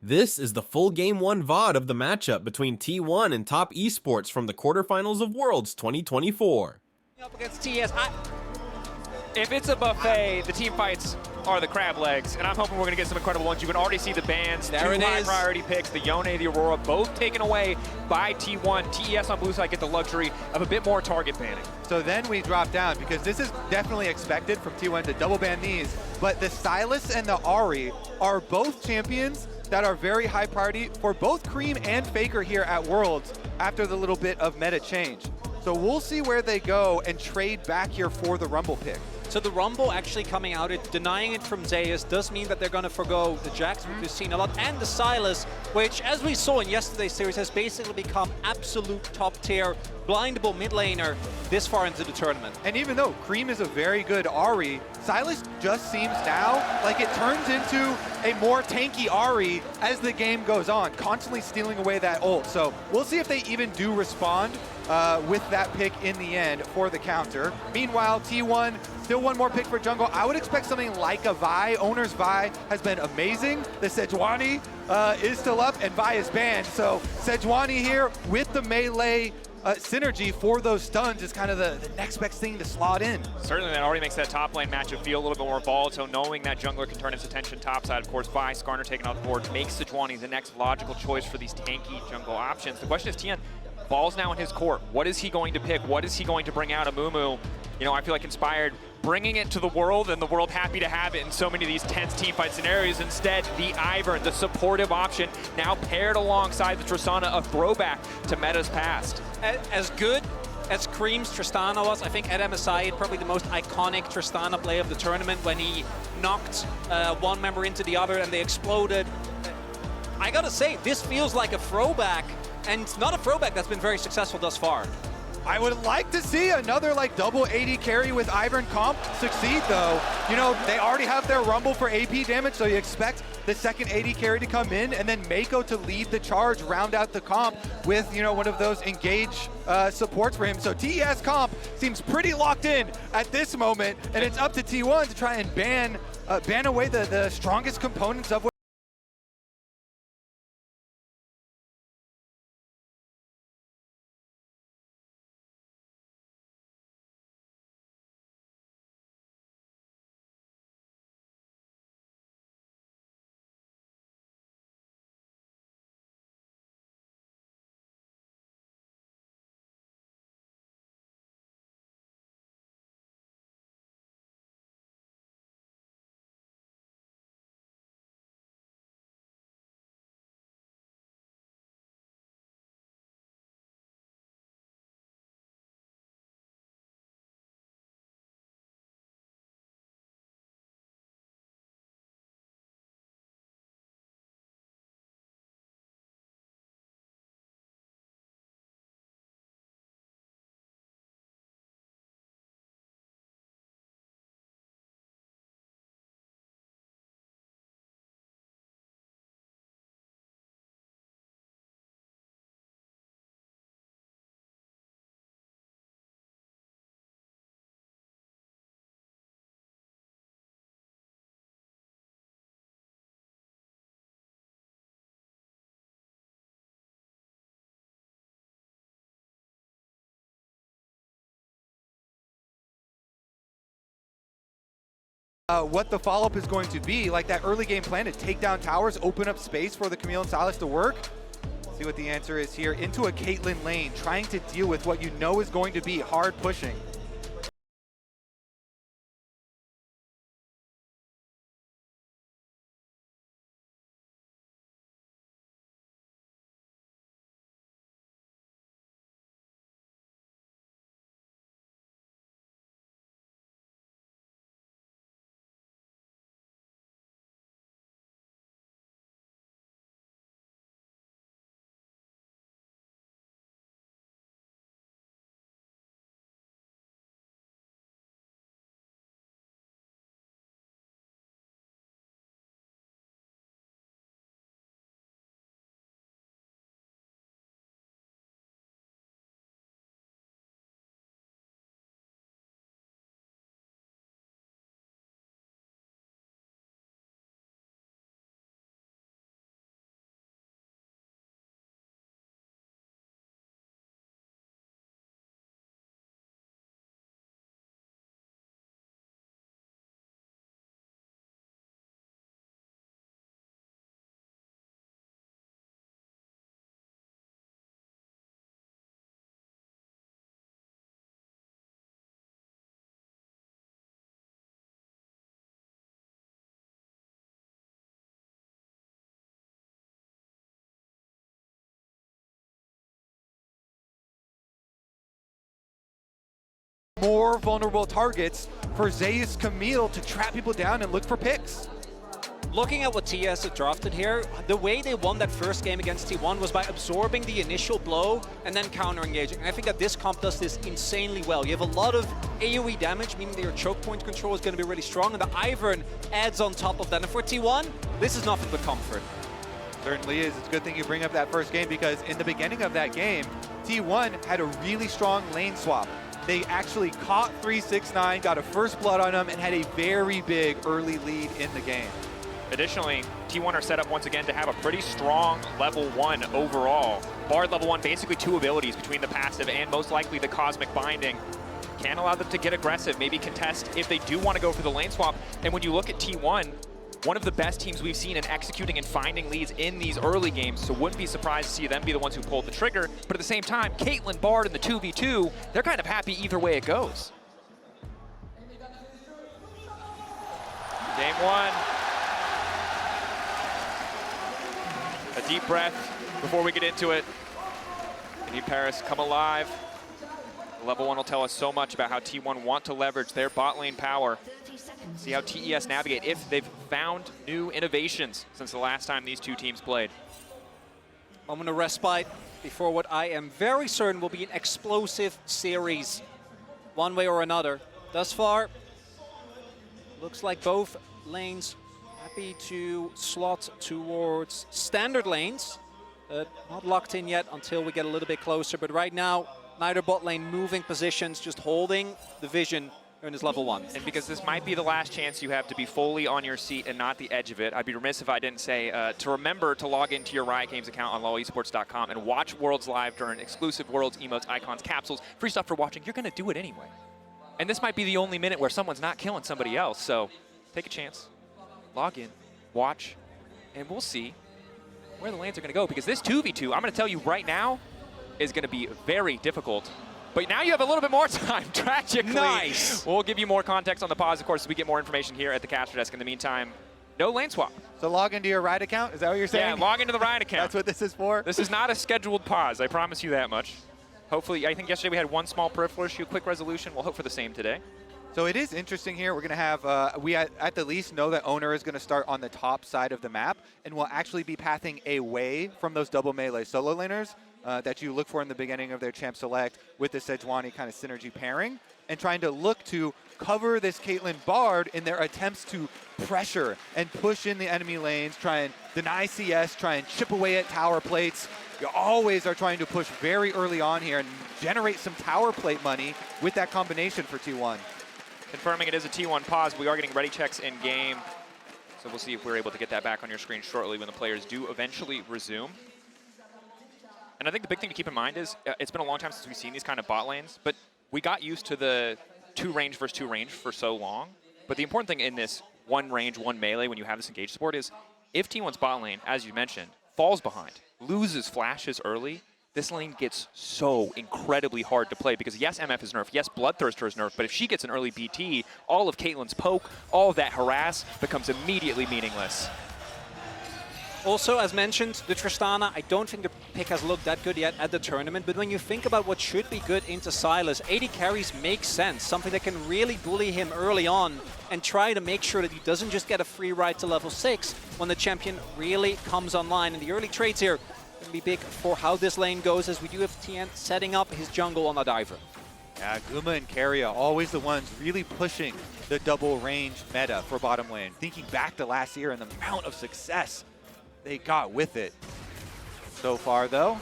This is the full Game 1 VOD of the matchup between T1 and Top Esports from the Quarterfinals of Worlds 2024. Up against TES. If it's a buffet, the team fights are the crab legs, and I'm hoping we're going to get some incredible ones. You can already see the bans, there two it high is. priority picks, the Yone, the Aurora, both taken away by T1. TES on blue side get the luxury of a bit more target banning. So then we drop down, because this is definitely expected from T1 to double ban these, but the Silas and the Ari are both champions that are very high priority for both Cream and Faker here at Worlds after the little bit of meta change. So we'll see where they go and trade back here for the Rumble pick. So the Rumble actually coming out, denying it from Zeus does mean that they're going to forgo the Jax, which we've seen a lot, and the Silas, which, as we saw in yesterday's series, has basically become absolute top-tier, blindable mid laner this far into the tournament. And even though Cream is a very good Ahri, Silas just seems now like it turns into a more tanky Ahri as the game goes on, constantly stealing away that ult. So we'll see if they even do respond with that pick in the end for the counter. Meanwhile, T1, still one more pick for jungle. I would expect something like a Vi. Owner's Vi has been amazing. The Sejuani is still up, and Vi is banned. So Sejuani here with the melee synergy for those stuns is kind of the next best thing to slot in. Certainly that already makes that top lane matchup feel a little bit more volatile, knowing that jungler can turn his attention topside. Of course, Vi, Skarner taken off the board, makes Sejuani the next logical choice for these tanky jungle options. The question is, Tian, ball's now in his court. What is he going to pick? What is he going to bring out of Mumu? You know, I feel like Inspired bringing it to the world, and the world happy to have it in so many of these tense teamfight scenarios. Instead, the Ivern, the supportive option, now paired alongside the Tristana, a throwback to metas past. As good as Cream's Tristana was, I think at MSI, probably the most iconic Tristana play of the tournament when he knocked one member into the other and they exploded. I gotta say, this feels like a throwback, and it's not a throwback that's been very successful thus far. I would like to see another like double 80 carry with Ivern comp succeed though. You know, they already have their Rumble for AP damage, so you expect the second 80 carry to come in, and then Mako to lead the charge, round out the comp with, you know, one of those engage supports for him. So TES comp seems pretty locked in at this moment, and it's up to T1 to try and ban away the strongest components of what what the follow-up is going to be. Like that early game plan to take down towers, open up space for the Camille and Silas to work. See what the answer is here. Into a Caitlyn lane, trying to deal with what you know is going to be hard pushing. more vulnerable targets for Zeus Camille to trap people down and look for picks. Looking at what TES have drafted here, the way they won that first game against T1 was by absorbing the initial blow and then counter-engaging. I think that this comp does this insanely well. You have a lot of AoE damage, meaning that your choke point control is going to be really strong, and the Ivern adds on top of that. And for T1, this is nothing but comfort. Certainly is. It's a good thing you bring up that first game, because in the beginning of that game, T1 had a really strong lane swap. They actually caught 369, got a first blood on them, and had a very big early lead in the game. Additionally, T1 are set up once again to have a pretty strong level 1 overall. Bard level 1, basically 2 abilities between the passive and most likely the Cosmic Binding. Can allow them to get aggressive, maybe contest if they do want to go for the lane swap. And when you look at T1, one of the best teams we've seen in executing and finding leads in these early games, so wouldn't be surprised to see them be the ones who pulled the trigger. But at the same time, Caitlyn, Bard, and the 2v2, they're kind of happy either way it goes. Game 1. A deep breath before we get into it. We need Paris come alive. Level 1 will tell us so much about how T1 want to leverage their bot lane power. See how TES navigate if they've found new innovations since the last time these two teams played. Moment of respite before what I am very certain will be an explosive series, one way or another. Thus far, looks like both lanes happy to slot towards standard lanes. Not locked in yet until we get a little bit closer, but right now, neither bot lane moving positions, just holding the vision in his level 1. And because this might be the last chance you have to be fully on your seat and not the edge of it, I'd be remiss if I didn't say to remember to log into your Riot Games account on Loleventvods.com and watch Worlds live during exclusive Worlds, emotes, icons, capsules, free stuff for watching. You're going to do it anyway. And this might be the only minute where someone's not killing somebody else, so take a chance, log in, watch, and we'll see where the lanes are going to go, because this 2v2, I'm going to tell you right now, is going to be very difficult. But now you have a little bit more time, tragically. Nice. We'll give you more context on the pause, of course, as we get more information here at the caster desk. In the meantime, no lane swap. So log into your Riot account? Is that what you're saying? Yeah, log into the Riot account. That's what this is for? This is not a scheduled pause, I promise you that much. Hopefully, I think yesterday we had one small peripheral issue, quick resolution. We'll hope for the same today. So it is interesting here. We're going to have, we at the least know that Owner is going to start on the top side of the map and will actually be pathing away from those double melee solo laners that you look for in the beginning of their champ select with the Sejuani kind of synergy pairing, and trying to look to cover this Caitlyn Bard in their attempts to pressure and push in the enemy lanes, try and deny CS, try and chip away at tower plates. You always are trying to push very early on here and generate some tower plate money with that combination for T1. Confirming it is a T1 pause. We are getting ready checks in game. So we'll see if we're able to get that back on your screen shortly when the players do eventually resume. And I think the big thing to keep in mind is it's been a long time since we've seen these kind of bot lanes, but we got used to the 2 range versus 2 range for so long. But the important thing in this 1 range, 1 melee when you have this engaged support is if T1's bot lane, as you mentioned, falls behind, loses flashes early, this lane gets so incredibly hard to play because yes, MF is nerfed, yes, Bloodthirster is nerfed, but if she gets an early BT, all of Caitlyn's poke, all of that harass becomes immediately meaningless. Also, as mentioned, the Tristana, I don't think the pick has looked that good yet at the tournament, but when you think about what should be good into Sylas, 80 carries makes sense, something that can really bully him early on and try to make sure that he doesn't just get a free ride to level 6 when the champion really comes online. And the early trades here can be big for how this lane goes, as we do have Tien setting up his jungle on the diver. Yeah, Guma and Keria, always the ones really pushing the double range meta for bottom lane. Thinking back to last year and the amount of success they got with it. So far, though,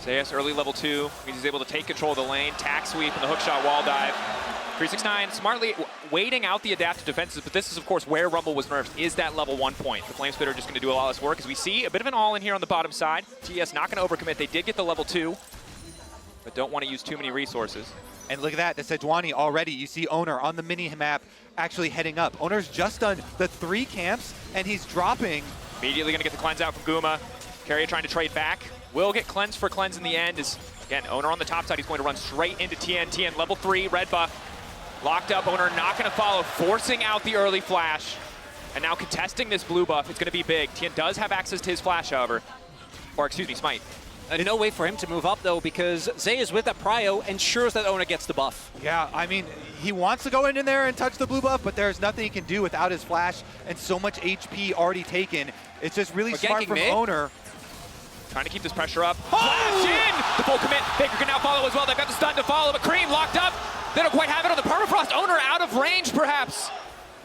Zeus early level 2 means he's able to take control of the lane, tack sweep, and the hookshot wall dive. 369 smartly waiting out the adaptive defenses, but this is, of course, where Rumble was nerfed, is that level 1 point. The Flame Spitter are just going to do a lot less work, as we see a bit of an all-in here on the bottom side. TES not going to overcommit. They did get the level 2, but don't want to use too many resources. And look at that, the Sejuani already. You see Owner on the mini-map actually heading up. Owner's just done the 3 camps, and he's dropping. Immediately going to get the cleanse out from Guma. Keria trying to trade back. Will get cleanse for cleanse in the end. Is again, Owner on the top side. He's going to run straight into Tien. Tien, level 3, red buff. Locked up, Owner not going to follow, forcing out the early flash. And now contesting this blue buff. It's going to be big. Tien does have access to his flash, however. Or excuse me, smite. No way for him to move up, though, because Zeus with that prio ensures that Owner gets the buff. Yeah, I mean, he wants to go in there and touch the blue buff, but there's nothing he can do without his flash and so much HP already taken. It's just really smart from Owner. Trying to keep this pressure up. Flash in! The full commit. Faker can now follow as well. They've got the stun to follow, but Cream locked up. They don't quite have it on the permafrost. Owner out of range, perhaps.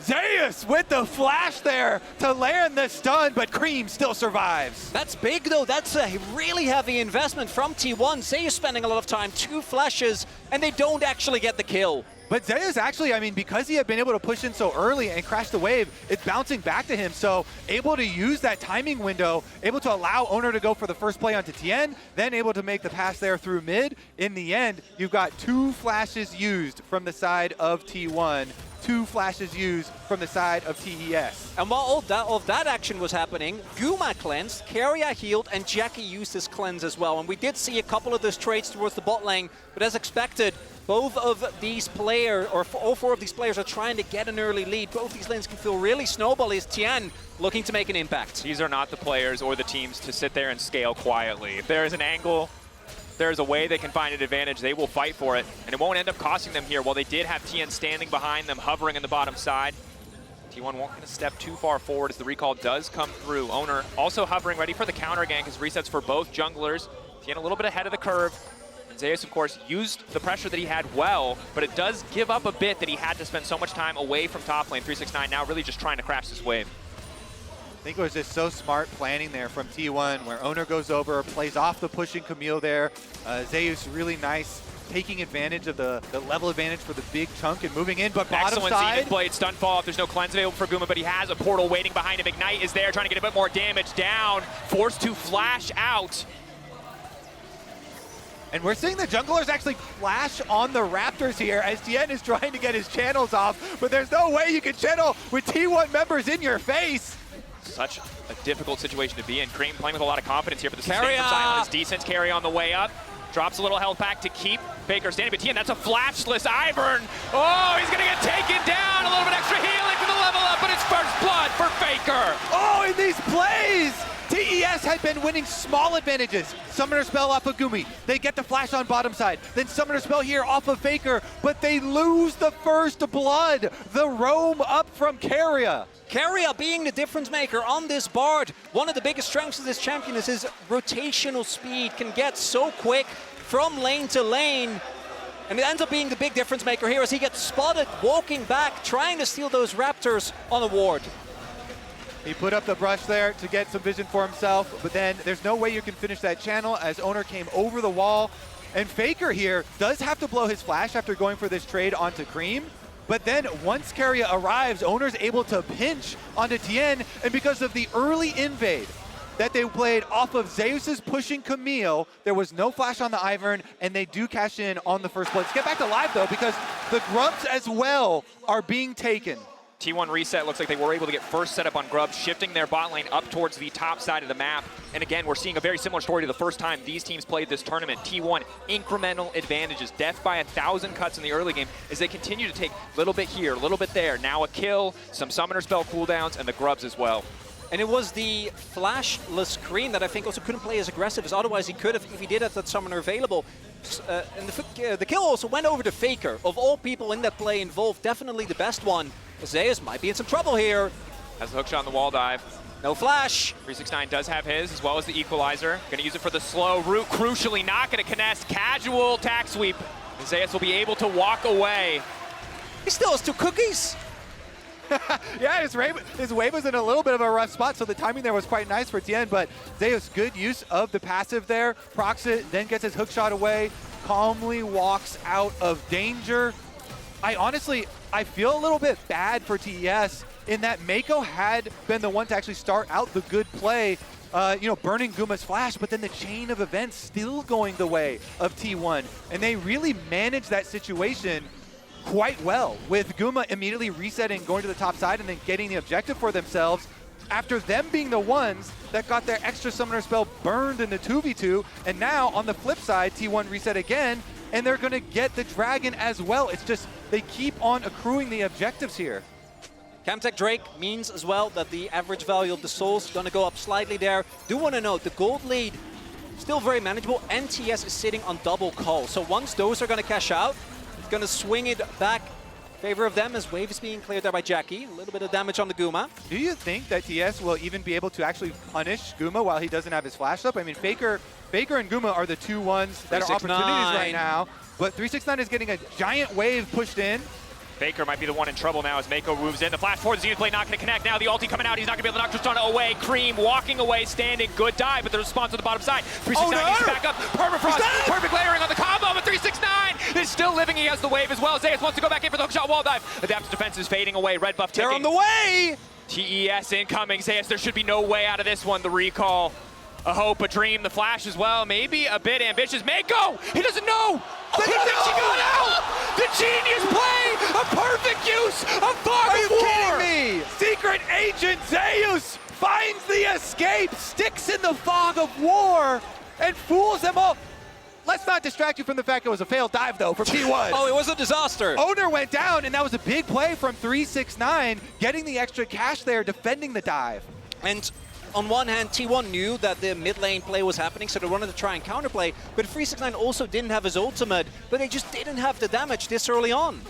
Zeus with the flash there to land the stun, but Cream still survives. That's big, though. That's a really heavy investment from T1. Zeus spending a lot of time, 2 flashes, and they don't actually get the kill. But Zeus actually, I mean, because he had been able to push in so early and crash the wave, it's bouncing back to him. So able to use that timing window, able to allow Owner to go for the first play onto Tien, then able to make the pass there through mid. In the end, you've got 2 flashes used from the side of T1. 2 flashes used from the side of TES. And while all of that action was happening, Guma cleansed, Keria healed, and Jackie used his cleanse as well. And we did see a couple of those trades towards the bot lane, but as expected, both of these players, or all 4 of these players, are trying to get an early lead. Both these lanes can feel really snowbally as Tien looking to make an impact. These are not the players or the teams to sit there and scale quietly. If there is an angle, there's a way they can find an advantage, they will fight for it, and it won't end up costing them here. While they did have Tien standing behind them, hovering in the bottom side, T1 won't going to step too far forward as the recall does come through. Owner also hovering, ready for the counter gank as resets for both junglers. Tien a little bit ahead of the curve. And Zeus, of course, used the pressure that he had well, but it does give up a bit that he had to spend so much time away from top lane. 369 now really just trying to crash this wave. I think it was just so smart planning there from T1, where Owner goes over, plays off the pushing Camille there. Zeus really nice, taking advantage of the level advantage for the big chunk and moving in, but bottom Excellent side. Zenith Blade, stun fall if there's no cleanse available for Guma, but he has a portal waiting behind him. Ignite is there, trying to get a bit more damage down, forced to flash out. And we're seeing the junglers actually flash on the Raptors here as Tien is trying to get his channels off, but there's no way you can channel with T1 members in your face. Such a difficult situation to be in. Cream playing with a lot of confidence here, but the sustain from Silent is decent. Carry on the way up. Drops a little health back to keep Faker standing. But Tien, that's a flashless Ivern. Oh, he's going to get taken down. A little bit extra healing for the level up, but it's first blood for Faker. Oh, in these plays! TES had been winning small advantages. Summoner spell off of Gumi. They get the flash on bottom side. Then summoner spell here off of Faker, but they lose the first blood. The roam up from Keria. Keria being the difference maker on this board. One of the biggest strengths of this champion is his rotational speed. Can get so quick from lane to lane. And it ends up being the big difference maker here as he gets spotted walking back, trying to steal those Raptors on a ward. He put up the brush there to get some vision for himself, but then there's no way you can finish that channel as Owner came over the wall. And Faker here does have to blow his flash after going for this trade onto Cream. But then once Keria arrives, Owner's able to pinch onto Tien, and because of the early invade that they played off of Zeus's pushing Camille, there was no flash on the Ivern, and they do cash in on the first blood. Let's get back to live though, because the Grubs as well are being taken. T1 reset, looks like they were able to get first setup on Grub, shifting their bot lane up towards the top side of the map. And again, we're seeing a very similar story to the first time these teams played this tournament. T1, incremental advantages, death by 1,000 cuts in the early game as they continue to take a little bit here, a little bit there. Now a kill, some summoner spell cooldowns, and the Grubs as well. And it was the flashless Cream that I think also couldn't play as aggressive as otherwise he could have if he did have that summoner available. And the kill also went over to Faker. Of all people in that play involved, definitely the best one. Zeus might be in some trouble here. Has the hookshot on the wall dive. No flash. 369 does have his, as well as the equalizer. Going to use it for the slow route. Crucially, not going to connect. Casual tack sweep. Zeus will be able to walk away. He still has 2 cookies. Yeah, his wave was in a little bit of a rough spot, so the timing there was quite nice for Tien, but Zeus, good use of the passive there. Procs it, then gets his hookshot away, calmly walks out of danger. I feel a little bit bad for TES in that Mako had been the one to actually start out the good play, burning Guma's flash, but then the chain of events still going the way of T1. And they really managed that situation quite well, with Guma immediately resetting, going to the top side, and then getting the objective for themselves after them being the ones that got their extra summoner spell burned in the 2v2. And now on the flip side, T1 reset again, and they're going to get the dragon as well. It's just they keep on accruing the objectives here. Camtech Drake means as well that the average value of the souls is going to go up slightly there. Do want to note the gold lead still very manageable. NTS is sitting on double call. So once those are going to cash out, it's going to swing it back in favor of them as Wave is being cleared there by Jackie. A little bit of damage on the Guma. Do you think that TS will even be able to actually punish Guma while he doesn't have his flash up? I mean, Faker and Guma are the two ones that are opportunities right now. But 369 is getting a giant wave pushed in. Faker might be the one in trouble now as Mako moves in. The flash forward, the Zenith Blade not going to connect. Now the ulti coming out. He's not going to be able to knock Tristana away. Cream walking away, standing. Good dive, but the response on the bottom side. 369 needs to back up. Permafrost, perfect layering on the combo, but 369 is still living. He has the wave as well. Zayas wants to go back in for the hookshot wall dive. Adaptive defense is fading away. Red buff ticking. They're on the way! TES incoming. Zayas, there should be no way out of this one. The recall. A hope, a dream, the flash as well. Maybe a bit ambitious. Mako! He doesn't know! He thinks he got out! The genius play! A perfect use of fog Are you of war! kidding me? Secret Agent Zeus finds the escape, sticks in the fog of war, and fools them all. Let's not distract you from the fact it was a failed dive, though, for P1. Oh, it was a disaster. Owner went down, and that was a big play from 369, getting the extra cash there, defending the dive. And on one hand, T1 knew that the mid lane play was happening, so they wanted to try and counterplay, but 369 also didn't have his ultimate, but they just didn't have the damage this early on.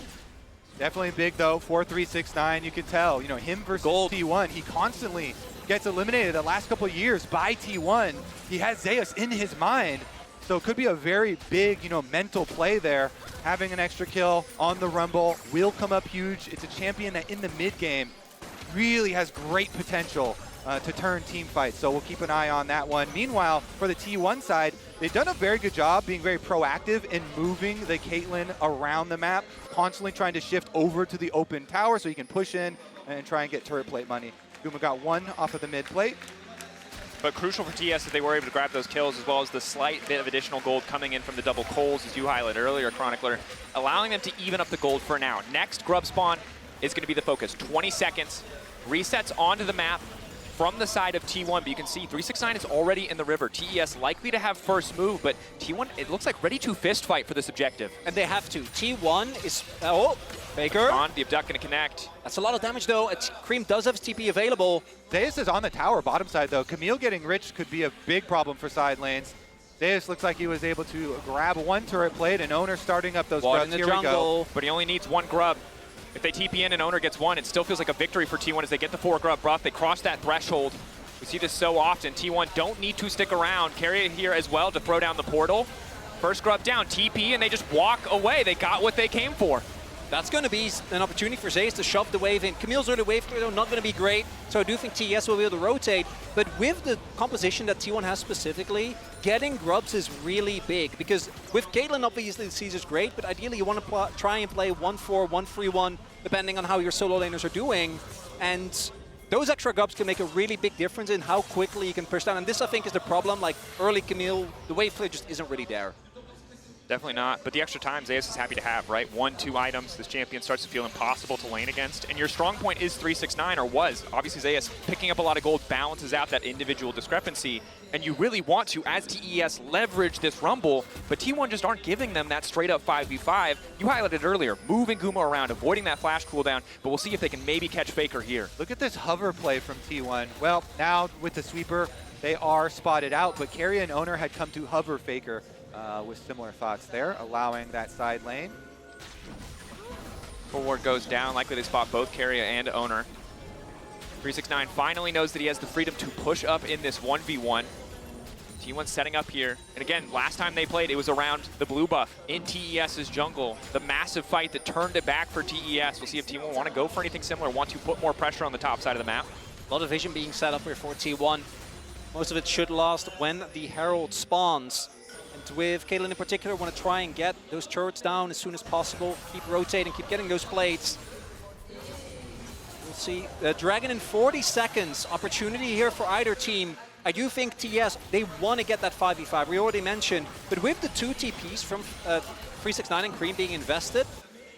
Definitely big, though, for 369. You can tell, you know, him versus Gold. T1, he constantly gets eliminated the last couple of years by T1. He has Zeus in his mind, so it could be a very big, you know, mental play there. Having an extra kill on the Rumble will come up huge. It's a champion that in the mid game really has great potential to turn team fights, so we'll keep an eye on that one. Meanwhile, for the T1 side, they've done a very good job being very proactive in moving the Caitlyn around the map, constantly trying to shift over to the open tower so you can push in and try and get turret plate money. Guma got one off of the mid plate. But crucial for TS that they were able to grab those kills, as well as the slight bit of additional gold coming in from the double coals, as you highlighted earlier, Chronicler, allowing them to even up the gold for now. Next grub spawn is going to be the focus. 20 seconds, resets onto the map from the side of T1, but you can see 369 is already in the river. TES likely to have first move, but T1, it looks like ready to fist fight for this objective. And they have to. T1 is, oh, Faker. On, the abduct going to connect. That's a lot of damage though. Cream does have his TP available. Zeus is on the tower, bottom side though. Camille getting rich could be a big problem for side lanes. Zeus looks like he was able to grab one turret plate, and Owner starting up those grubs. In the Here we go. jungle. But he only needs one grub. If they TP in and Owner gets one, it still feels like a victory for T1 as they get the 4 grub buff. They cross that threshold. We see this so often. T1 don't need to stick around. Carry it here as well to throw down the portal. First grub down, TP, and they just walk away. They got what they came for. That's going to be an opportunity for Zeus to shove the wave in. Camille's early wave clear, though, not going to be great, so I do think TES will be able to rotate. But with the composition that T1 has specifically, getting grubs is really big, because with Caitlyn, obviously, the Caesar's great, but ideally you want to try and play 1-4, 1-3-1, depending on how your solo laners are doing. And those extra grubs can make a really big difference in how quickly you can push down. And this, I think, is the problem. Like, early Camille, the wave clear just isn't really there. Definitely not, but the extra time Zeus is happy to have, right? 1-2 items, this champion starts to feel impossible to lane against, and your strong point is 369, or was. Obviously Zeus picking up a lot of gold balances out that individual discrepancy, and you really want to, as TES, leverage this Rumble, but T1 just aren't giving them that straight up 5v5. You highlighted earlier, moving Guma around, avoiding that flash cooldown, but we'll see if they can maybe catch Faker here. Look at this hover play from T1. Well, now with the sweeper, they are spotted out, but Carry and Owner had come to hover Faker. With similar thoughts there, allowing that side lane. Forward goes down, likely they spot both Carrier and Owner. 369 finally knows that he has the freedom to push up in this 1v1. T1 setting up here, and again, last time they played, it was around the blue buff in TES's jungle. The massive fight that turned it back for TES. We'll see if T1 want to go for anything similar, want to put more pressure on the top side of the map. A lot of vision being set up here for T1. Most of it should last when the Herald spawns. And with Caitlyn in particular, want to try and get those turrets down as soon as possible. Keep rotating, keep getting those plates. We'll see. Dragon in 40 seconds. Opportunity here for either team. I do think TS, they want to get that 5v5. We already mentioned. But with the 2 TPs from 369 and Cream being invested,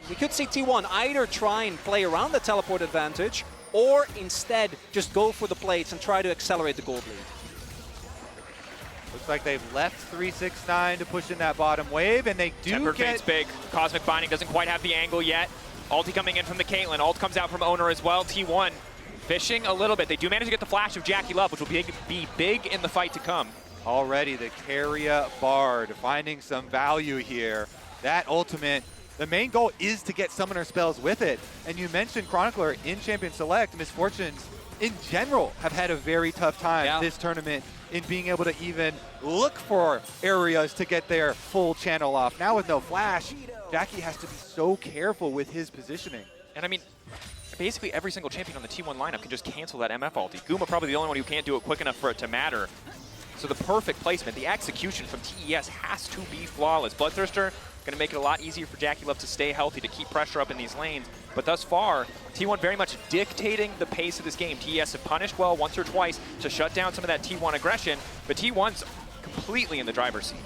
we could see T1 either try and play around the teleport advantage, or instead just go for the plates and try to accelerate the gold lead. Looks like they've left 369 to push in that bottom wave, and they do Temper get... fade's big. Cosmic Binding doesn't quite have the angle yet. Ulti coming in from the Caitlyn. Ult comes out from Owner as well. T1 fishing a little bit. They do manage to get the flash of Jackie Love, which will be big in the fight to come. Already the Carrier Bard finding some value here. That ultimate, the main goal is to get summoner spells with it. And you mentioned Chronicler in Champion Select. Misfortunes in general have had a very tough time this tournament in being able to even look for areas to get their full channel off. Now with no flash, Jackie has to be so careful with his positioning. And I mean, basically every single champion on the T1 lineup can just cancel that MF ulti. Guma probably the only one who can't do it quick enough for it to matter. So the perfect placement, the execution from TES has to be flawless. Bloodthirster going to make it a lot easier for Jackie Love to stay healthy, to keep pressure up in these lanes. But thus far, T1 very much dictating the pace of this game. TES have punished well once or twice to shut down some of that T1 aggression, but T1's completely in the driver's seat.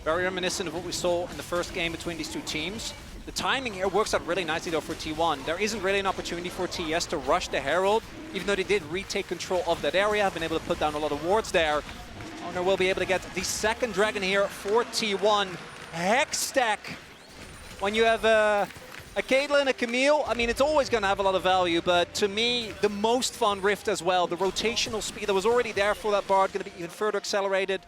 Very reminiscent of what we saw in the first game between these two teams. The timing here works out really nicely though for T1. There isn't really an opportunity for TES to rush the Herald, even though they did retake control of that area, have been able to put down a lot of wards there. Owner will be able to get the second dragon here for T1. Hex stack. When you have a Caitlyn, a Camille, I mean, it's always going to have a lot of value, but to me, the most fun Rift as well. The rotational speed that was already there for that Bard, going to be even further accelerated.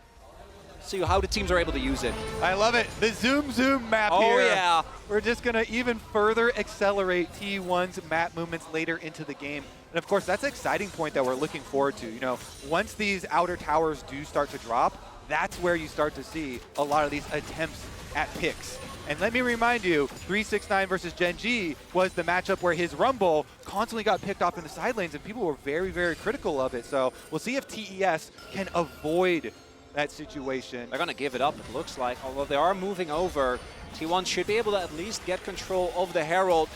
See how the teams are able to use it. I love it. The zoom map here. Oh, yeah. We're just going to even further accelerate T1's map movements later into the game. And of course, that's an exciting point that we're looking forward to. You know, once these outer towers do start to drop, that's where you start to see a lot of these attempts at picks. And let me remind you, 369 versus Gen G was the matchup where his Rumble constantly got picked off in the side lanes, and people were very, very critical of it. So we'll see if TES can avoid that situation. They're going to give it up, it looks like. Although they are moving over, T1 should be able to at least get control of the Herald.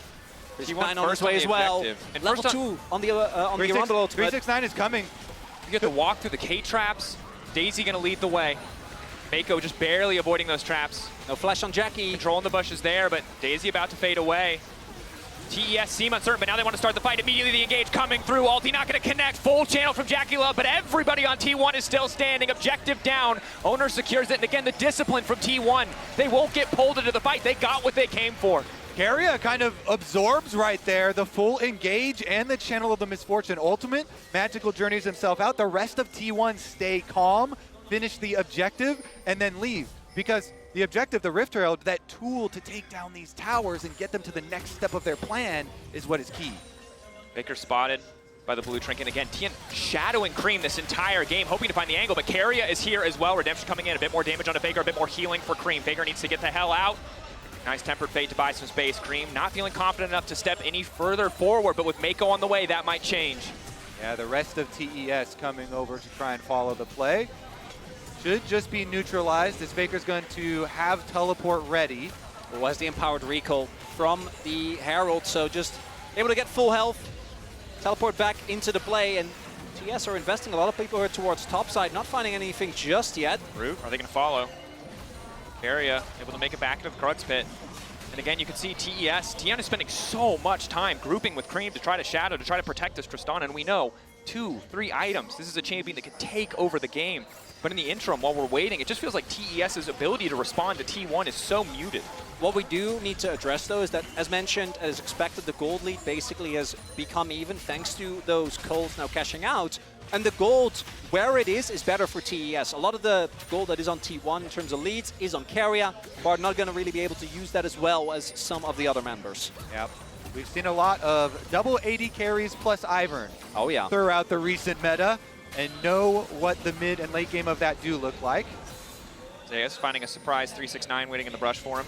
T1 on his way as well. And level 2 on the Rumble ultimate. 369 is coming. You get to walk through the K-traps. Daisy going to lead the way. Mako just barely avoiding those traps. No flash on Jackie. Controlling the bushes there, but Daisy about to fade away. TES seem uncertain, but now they want to start the fight. Immediately the engage coming through. Ulti not going to connect. Full channel from Jackie Love, but everybody on T1 is still standing. Objective down. Owner secures it, and again, the discipline from T1. They won't get pulled into the fight. They got what they came for. Carrier kind of absorbs right there the full engage and the channel of the Misfortune ultimate. Magical journeys himself out. The rest of T1 stay calm, finish the objective, and then leave. Because the objective, the Rift Herald, that tool to take down these towers and get them to the next step of their plan is what is key. Baker spotted by the blue trinket. Again, Tien shadowing Cream this entire game, hoping to find the angle, but Carrier is here as well. Redemption coming in, a bit more damage onto Baker, a bit more healing for Cream. Baker needs to get the hell out. Nice tempered fate to buy some space. Cream not feeling confident enough to step any further forward, but with Mako on the way, that might change. Yeah, the rest of TES coming over to try and follow the play. Should just be neutralized as Baker's going to have teleport ready. Was the empowered recall from the Herald, so just able to get full health, teleport back into the play, and TS are investing a lot of people here towards topside, not finding anything just yet. Root, are they going to follow? Carrier able to make it back into the Krug's pit. And again, you can see TES. Tian is spending so much time grouping with Cream to try to shadow, to try to protect this Tristana, and we know 2-3 items. This is a champion that could take over the game. But in the interim, while we're waiting, it just feels like TES's ability to respond to T1 is so muted. What we do need to address, though, is that, as mentioned, as expected, the gold lead basically has become even thanks to those culls now cashing out. And the gold, where it is better for TES. A lot of the gold that is on T1 in terms of leads is on Carrier, but not going to really be able to use that as well as some of the other members. Yep. We've seen a lot of double AD carries plus Ivern throughout the recent meta, and know what the mid and late game of that do look like. Zayas finding a surprise 369 waiting in the brush for him.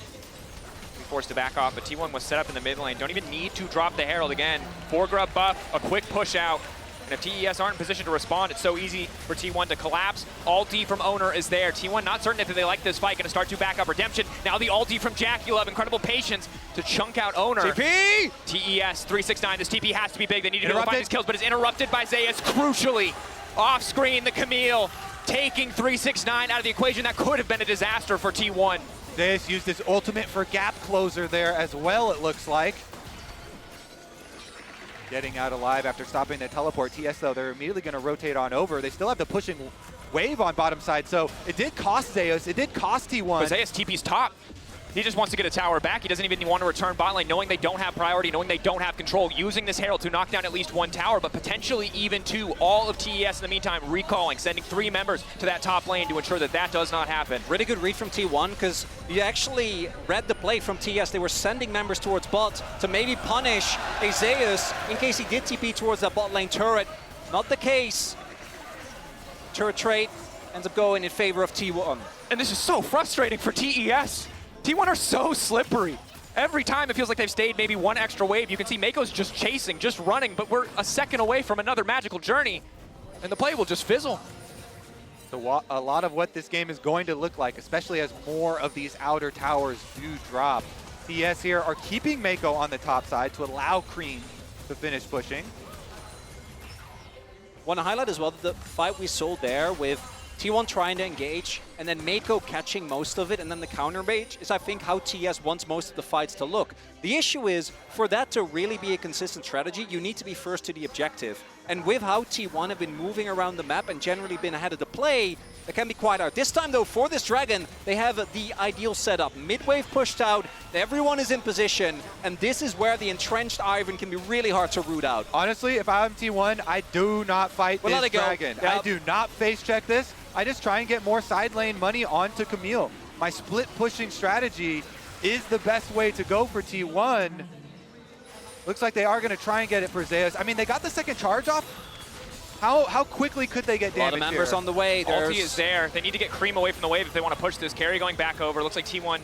He forced to back off, but T1 was set up in the mid lane. Don't even need to drop the Herald again. 4-grub buff, a quick push out. And if TES aren't in position to respond, it's so easy for T1 to collapse. Ulti from Owner is there. T1 not certain if they like this fight, gonna start to back up Redemption. Now the ulti from Jackie Love, incredible patience to chunk out Owner. TP! TES 369, this TP has to be big. They need to be able to find his kills, but it's interrupted by Zayas crucially. Off screen, the Camille taking 369 out of the equation. That could have been a disaster for T1. Zayas used his ultimate for gap closer there as well, it looks like. Getting out alive after stopping the teleport. TS, though, they're immediately going to rotate on over. They still have the pushing wave on bottom side, so it did cost Zayas. It did cost T1. But Zayas TP's top. He just wants to get a tower back. He doesn't even want to return bot lane, knowing they don't have priority, knowing they don't have control, using this Herald to knock down at least one tower, but potentially even two. All of TES in the meantime recalling, sending 3 members to that top lane to ensure that that does not happen. Really good read from T1, because you actually read the play from TES. They were sending members towards bot to maybe punish Zeus in case he did TP towards that bot lane turret. Not the case. Turret trade ends up going in favor of T1. And this is so frustrating for TES. T1 are so slippery. Every time it feels like they've stayed maybe one extra wave. You can see Mako's just chasing, just running, but we're a second away from another magical journey, and the play will just fizzle. So a lot of what this game is going to look like, especially as more of these outer towers do drop. TS here are keeping Mako on the top side to allow Cream to finish pushing. Want to highlight as well that the fight we saw there with T1 trying to engage and then Mako catching most of it and then the counter mage is, I think, how TS wants most of the fights to look. The issue is, for that to really be a consistent strategy, you need to be first to the objective. And with how T1 have been moving around the map and generally been ahead of the play, it can be quite hard. This time, though, for this Dragon, they have the ideal setup. Mid-wave pushed out, everyone is in position, and this is where the entrenched Ivan can be really hard to root out. Honestly, if I'm T1, I do not fight this Dragon. Yep. I do not face check this. I just try and get more side lane money onto Camille. My split pushing strategy is the best way to go for T1. Looks like they are going to try and get it for Zeus. I mean, they got the second charge off. How quickly could they get damage? A lot of members here? on the way. Ulti is there. They need to get Cream away from the wave if they want to push this. Carry going back over. Looks like T1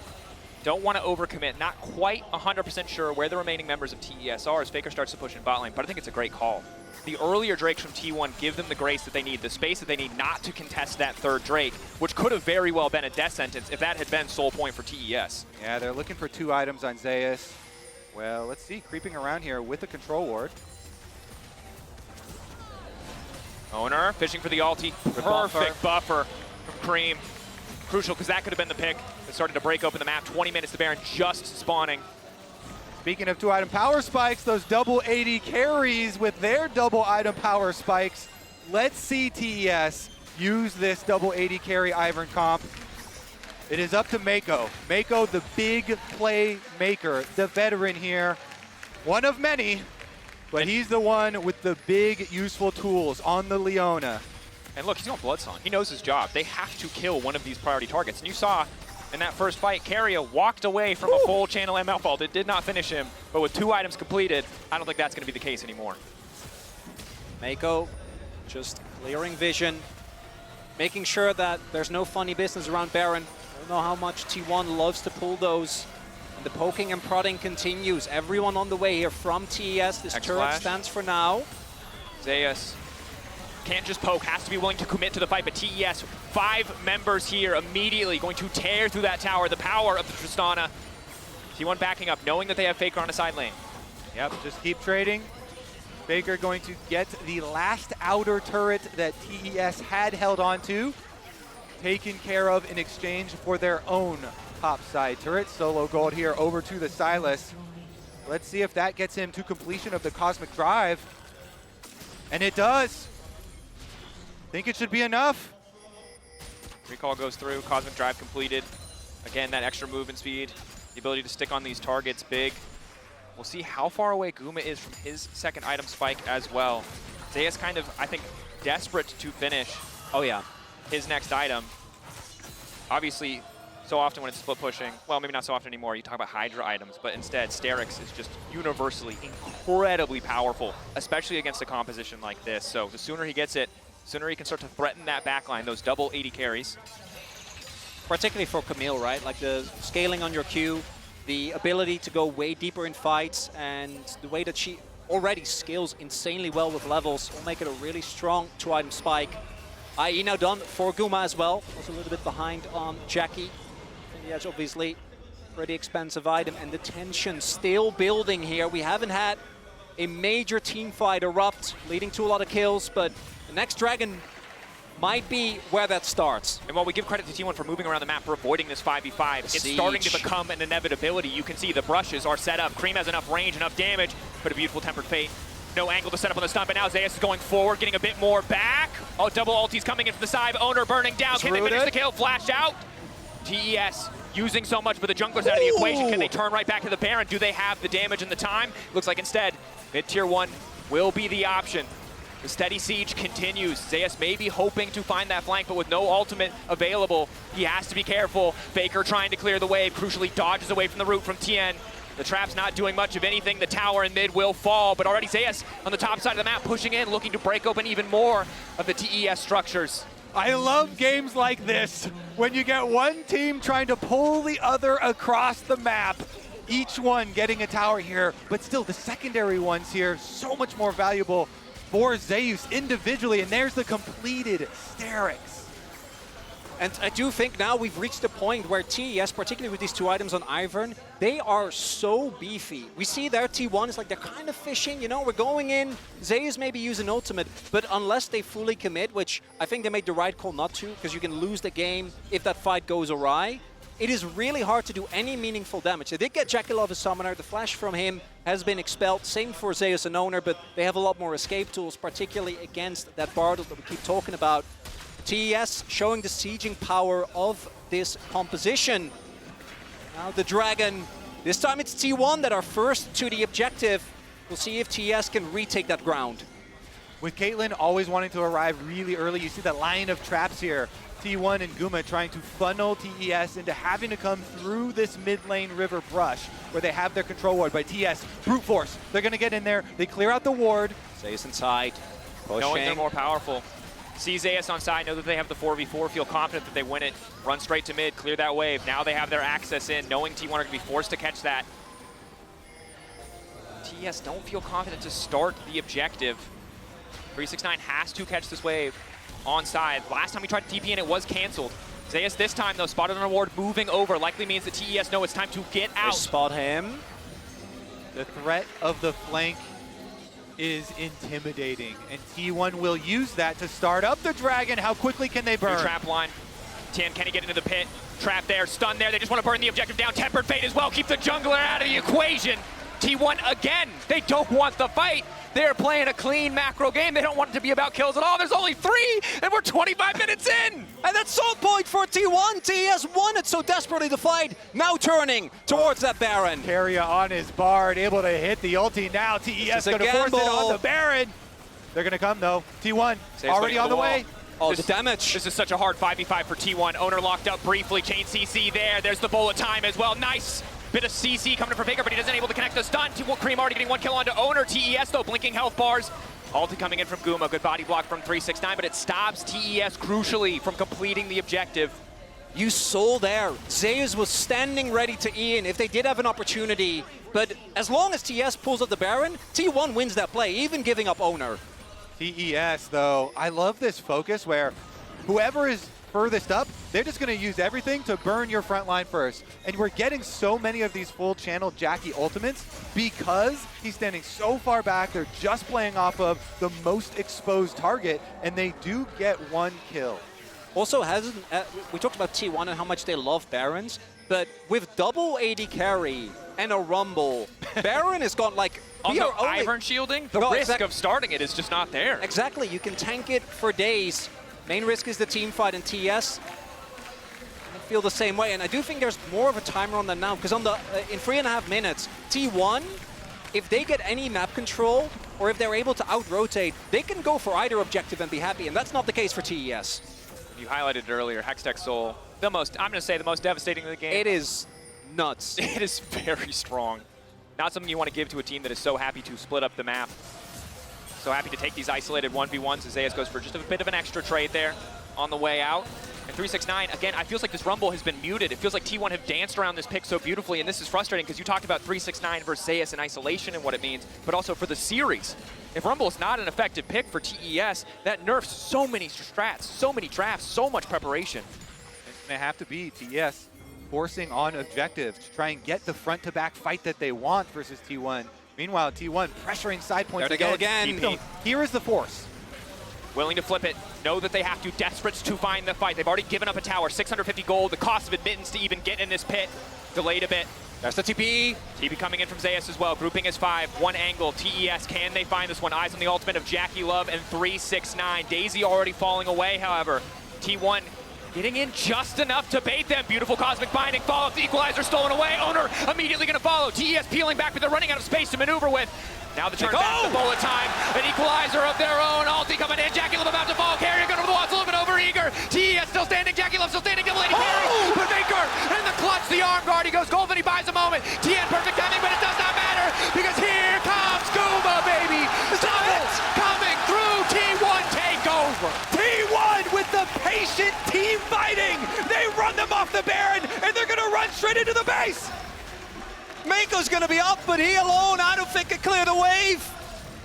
don't want to overcommit. Not quite 100% sure where the remaining members of TES are as Faker starts to push in bot lane, but I think it's a great call. The earlier Drakes from T1 give them the grace that they need, the space that they need not to contest that third Drake, which could have very well been a death sentence if that had been sole point for TES. Yeah, they're looking for 2 items on Zeus. Well, let's see, creeping around here with a control ward. Owner fishing for the ulti. Perfect buffer from Cream. Crucial, because that could have been the pick that started to break open the map. 20 minutes to Baron just spawning. Speaking of 2 item power spikes, those double 80 carries with their double item power spikes. Let's see TES use this double 80 carry Ivern comp. It is up to Mako. Mako, the big play maker, the veteran here. One of many, but he's the one with the big useful tools on the Leona. And look, he's on Bloodsong. He knows his job. They have to kill one of these priority targets. And you saw in that first fight, Carrier walked away from a full channel ML fault. It did not finish him, but with 2 items completed, I don't think that's going to be the case anymore. Mako just clearing vision, making sure that there's no funny business around Baron. I don't know how much T1 loves to pull those. And the poking and prodding continues. Everyone on the way here from TES. This turret stands for now. Zeus can't just poke, has to be willing to commit to the fight, but TES, 5 members here immediately going to tear through that tower. The power of the Tristana. T1 backing up, knowing that they have Faker on a side lane. Yep, just keep trading. Faker going to get the last outer turret that TES had held on to, taken care of in exchange for their own top side turret. Solo gold here over to the Silas. Let's see if that gets him to completion of the Cosmic Drive. And it does. Think it should be enough. Recall goes through, Cosmic Drive completed. Again, that extra movement speed, the ability to stick on these targets, big. We'll see how far away Guma is from his second item spike as well. Zeus kind of, I think, desperate to finish. Oh yeah. His next item. Obviously, so often when it's split pushing, well, maybe not so often anymore, you talk about Hydra items, but instead, Sterix is just universally incredibly powerful, especially against a composition like this. So the sooner he gets it, sooner he can start to threaten that backline, those double 80 carries. Particularly for Camille, right? Like the scaling on your Q, the ability to go way deeper in fights, and the way that she already scales insanely well with levels will make it a really strong 2-item spike. IE now done for Guma as well. Also a little bit behind on Jackie. And yes, obviously, pretty expensive item, and the tension still building here. We haven't had a major team fight erupt, leading to a lot of kills, but the next Dragon might be where that starts. And while we give credit to T1 for moving around the map, for avoiding this 5v5, it's starting to become an inevitability. You can see the brushes are set up. Cream has enough range, enough damage, but a beautiful Tempered Fate. No angle to set up on the stump, and now Zeus is going forward, getting a bit more back. Oh, double ultis coming in from the side. Owner burning down. Can they finish the kill? Flash out. TES using so much, but the jungler's out of the equation. Can they turn right back to the Baron? Do they have the damage and the time? Looks like instead, mid-tier 1 will be the option. The steady siege continues. Zeus may be hoping to find that flank, but with no ultimate available, he has to be careful. Faker trying to clear the wave, crucially dodges away from the root from Tien. The trap's not doing much of anything. The tower in mid will fall, but already Zeus on the top side of the map pushing in, looking to break open even more of the TES structures. I love games like this, when you get one team trying to pull the other across the map, each one getting a tower here, but still the secondary ones here, so much more valuable for Zeus individually, and there's the completed Sterix. And I do think now we've reached the point where TES, particularly with these 2 items on Ivern, they are so beefy. We see their T1 is like they're kind of fishing, you know, we're going in, Zeus maybe use an ultimate, but unless they fully commit, which I think they made the right call not to, because you can lose the game if that fight goes awry, it is really hard to do any meaningful damage. They did get Jekyll as summoner, the flash from him has been expelled, same for Zeus and Owner, but they have a lot more escape tools, particularly against that Bardal that we keep talking about. TES showing the sieging power of this composition. Now the Dragon, this time it's T1 that are first to the objective. We'll see if TES can retake that ground. With Caitlyn always wanting to arrive really early, you see that line of traps here. T1 and Guma trying to funnel TES into having to come through this mid lane river brush where they have their control ward by TES. Brute force, they're gonna get in there, they clear out the ward. Zeus inside, pushing. Knowing they're more powerful. See Zeus on side, know that they have the 4v4, feel confident that they win it, run straight to mid, clear that wave. Now they have their access in, knowing T1 are going to be forced to catch that. TES don't feel confident to start the objective. 369 has to catch this wave on side. Last time we tried to TP in, it was canceled. Zeus this time, though, spotted on a ward moving over. Likely means that TES know it's time to get out. They spot him. The threat of the flank is intimidating, and T1 will use that to start up the Dragon. How quickly can they burn? New trap line. Tien, can he get into the pit? Trap there, stun there. They just want to burn the objective down. Tempered Fate as well. Keep the jungler out of the equation. T1 again. They don't want the fight. They're playing a clean macro game. They don't want it to be about kills at all. There's only 3, and we're 25 minutes in. And that's so point for T1. TES wanted so desperately to fight. Now turning towards that Baron. Keria on his Bard, able to hit the ulti now. TES going to force it on the Baron. They're going to come, though. T1 already on the way. Oh, the damage. This is such a hard 5v5 for T1. Owner locked up briefly. Chain CC there. There's the bullet time as well. Nice. Bit of CC coming from Faker, but he doesn't able to connect the stun. Cream already getting 1 kill onto Owner. TES, though, blinking health bars. Ulti coming in from Guma. Good body block from 369, but it stops TES crucially from completing the objective. You saw there, Zeus was standing ready to Ian if they did have an opportunity, but as long as TES pulls up the Baron, T1 wins that play, even giving up Owner. TES, though, I love this focus where whoever is furthest up, they're just going to use everything to burn your front line first. And we're getting so many of these full channel Jackie ultimates because he's standing so far back. They're just playing off of the most exposed target, and they do get 1 kill. Also, we talked about T1 and how much they love Barons, but with double AD carry and a Rumble, Baron has got like... Also, Ivern shielding, the risk of starting it is just not there. Exactly, you can tank it for days. Main risk is the team fight in TS. I feel the same way, and I do think there's more of a timer on them now, because on the in 3.5 minutes, T1, if they get any map control, or if they're able to out-rotate, they can go for either objective and be happy, and that's not the case for TES. You highlighted it earlier, Hextech Soul, I'm going to say the most devastating in the game. It is nuts. It is very strong. Not something you want to give to a team that is so happy to split up the map. So happy to take these isolated 1v1s as Zeus goes for just a bit of an extra trade there on the way out. And 369, again, I feels like this Rumble has been muted. It feels like T1 have danced around this pick so beautifully, and this is frustrating because you talked about 369 versus Zeus in isolation and what it means, but also for the series. If Rumble is not an effective pick for TES, that nerfs so many strats, so many drafts, so much preparation. It's going to have to be TES forcing on objectives to try and get the front-to-back fight that they want versus T1. Meanwhile, T1 pressuring side points there they again. go again. Here is the force. Willing to flip it, know that they have to, desperate to find the fight. They've already given up a tower, 650 gold, the cost of admittance to even get in this pit. Delayed a bit. There's the TP. TP coming in from Zeus as well, grouping as 5, 1 angle, TES, can they find this one? Eyes on the ultimate of Jackie Love and 369. Daisy already falling away, however. T1 getting in just enough to bait them. Beautiful cosmic binding, follow-up, the equalizer stolen away. Owner immediately gonna follow. TES peeling back, but they're running out of space to maneuver with. Now the turn back to bullet time. An equalizer of their own. Ulti coming in. Jackie Love about to fall. Carrier going over the watts, a little bit over eager. TES still standing. Jackie Love still standing. Double lady carry. But Baker in the clutch. The arm guard. He goes golden. He buys a moment. TN perfect timing, but it does not matter because here comes Scuba, baby. Doubles coming through. T1 takeover. T1 with the patient team fighting. They run them off the Baron, and they're going to run straight into the base. Mako's gonna be up, but he alone, I don't think, can clear the wave.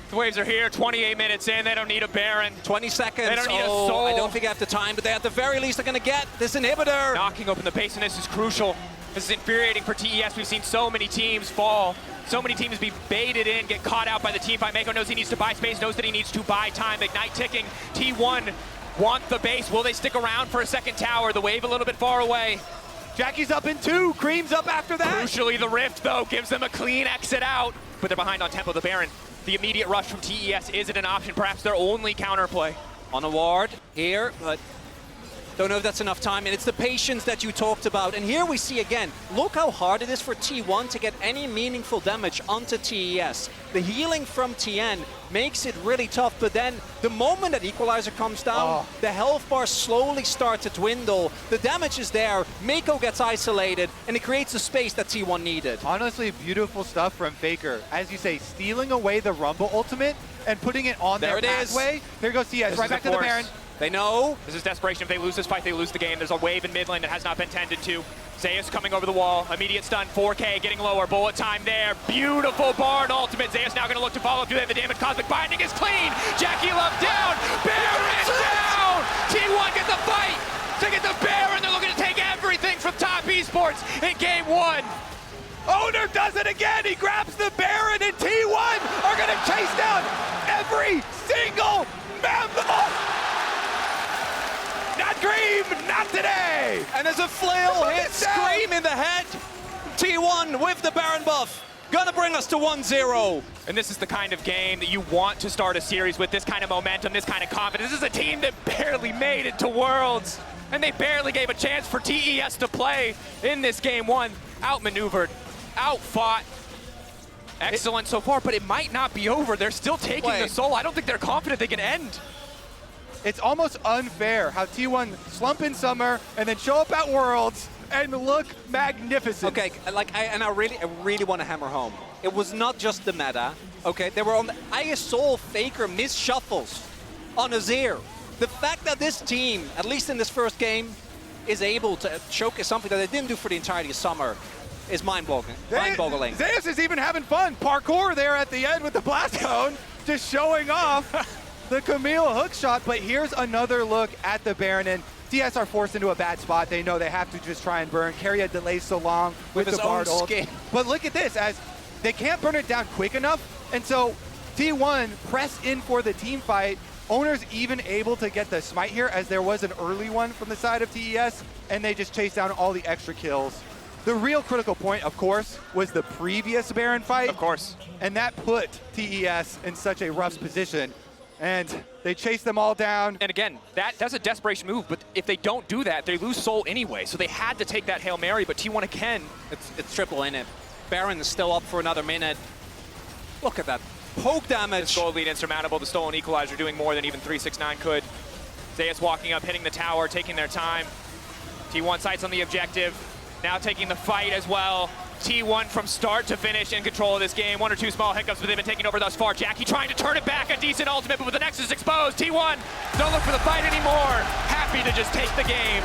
The waves are here, 28 minutes in. They don't need a Baron. 20 seconds. They don't need a soul. I don't think they have the time, but they at the very least are gonna get this inhibitor. Knocking open the base, and this is crucial. This is infuriating for TES. We've seen so many teams fall. So many teams be baited in, get caught out by the team fight. Mako knows he needs to buy space, knows that he needs to buy time. Ignite ticking. T1 want the base. Will they stick around for a second tower? The wave a little bit far away. Jackie's up in 2. Cream's up after that. Crucially, the Rift, though, gives them a clean exit out. But they're behind on tempo. The Baron, the immediate rush from TES, is it an option? Perhaps their only counterplay. On a ward here, but don't know if that's enough time. And it's the patience that you talked about. And here we see again, look how hard it is for T1 to get any meaningful damage onto TES. The healing from TN makes it really tough, but then the moment that equalizer comes down, the health bars slowly start to dwindle. The damage is there, Mako gets isolated, and it creates the space that T1 needed. Honestly, beautiful stuff from Faker. As you say, stealing away the Rumble ultimate and putting it on their pathway. Here goes TS, right back to the Baron. They know. This is desperation. If they lose this fight, they lose the game. There's a wave in mid lane that has not been tended to. Zeus coming over the wall. Immediate stun. 4K getting lower. Bullet time there. Beautiful Barn ultimate. Zeus now going to look to follow through. They have the damage. Cosmic binding is clean. Jackie Love down. Baron down. T1 get the fight to get the Baron. They're looking to take everything from top Esports in game 1. Owner does it again. He grabs the Baron, and T1 are going to chase down every single member. Not Cream, not today! And as a flail hits Scream in the head, T1 with the Baron buff, gonna bring us to 1-0. And this is the kind of game that you want to start a series with, this kind of momentum, this kind of confidence. This is a team that barely made it to Worlds, and they barely gave a chance for TES to play in this game 1. Outmaneuvered, outfought. Excellent so far, but it might not be over. They're still taking the soul. I don't think they're confident they can end. It's almost unfair how T1 slump in summer and then show up at Worlds and look magnificent. Okay, I really want to hammer home. It was not just the meta. Okay, they were on the ISO Faker missed shuffles on Azir. The fact that this team, at least in this first game, is able to showcase something that they didn't do for the entirety of summer is mind-boggling. Zeus is even having fun. Parkour there at the end with the blast cone, just showing off the Camille hook shot. But here's another look at the Baron, and TS are forced into a bad spot. They know they have to just try and burn. Carrier delays so long with the Bard ult. But look at this, as they can't burn it down quick enough, and so T1 press in for the team fight. Owner's even able to get the smite here, as there was an early one from the side of TES, and they just chase down all the extra kills. The real critical point, of course, was the previous Baron fight. Of course. And that put TES in such a rough position. And they chase them all down. And again, that's a desperation move, but if they don't do that, they lose soul anyway. So they had to take that Hail Mary, but T1 again. It's triple in it. Baron is still up for another minute. Look at that poke damage. This gold lead insurmountable. The stolen equalizer doing more than even 369 could. Zeus walking up, hitting the tower, taking their time. T1 sights on the objective. Now taking the fight as well. T1 from start to finish in control of this game. 1 or 2 small hiccups, but they've been taking over thus far. Jackie trying to turn it back, a decent ultimate, but with the Nexus exposed, T1 don't look for the fight anymore. Happy to just take the game.